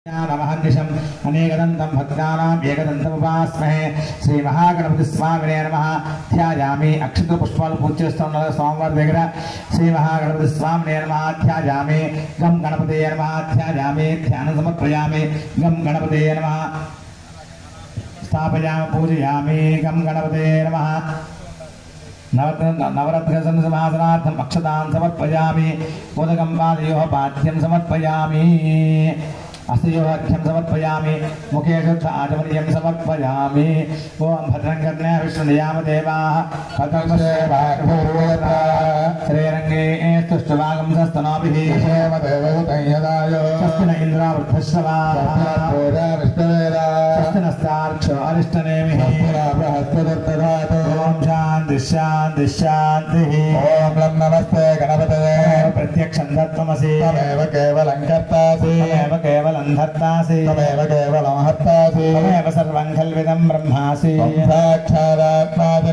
नमहन्निशम् अनेकदन्तं भक्तानाम् एकदन्तमुपास्महे श्री महागणपति स्वामिने नमः ध्यायामि अक्षत पुष्पाలు పూజ చేస్తున్న స్వామివారి దగ్గర శ్రీ మహాగణపతి స్వామినే నమః ధ్యాయామి గం గణపతయే నమః ధ్యాయామి ధ్యానం సమర్పయామి గం గణపతయే నమః స్థాపయామి పూజయామి గం గణపతయే నమః नवरत्न समासनार्थम अक्षतां समर्पयामि मोदकं पादयोः पाद्यं समर्पयामि हस्तयोर्घ्यं समर्पयामि मुखे शुद्ध आचमनीयं समर्पयामि ओम भद्रं कर्णे विष्णुयामदेवाः भद्रं श्रीरङ्गे स्तुष्टवागं सस्तनोभिः स्वस्ति न इन्द्रावृद्धश्रवाः स्वस्ति नस्तार्क्ष्यो अरिष्टनेमिः ओम शान्ति शान्ति शान्तिः ओम लं नमस्ते गणपतये प्रत्यक्षं दत्तमसि तमेव केवलं कर्तासि तमेव केवलं धत्तासि तमेव केवलं हर्तासि तमेव सर्वं खल्विदं ब्रह्मासि साक्षादात्मादि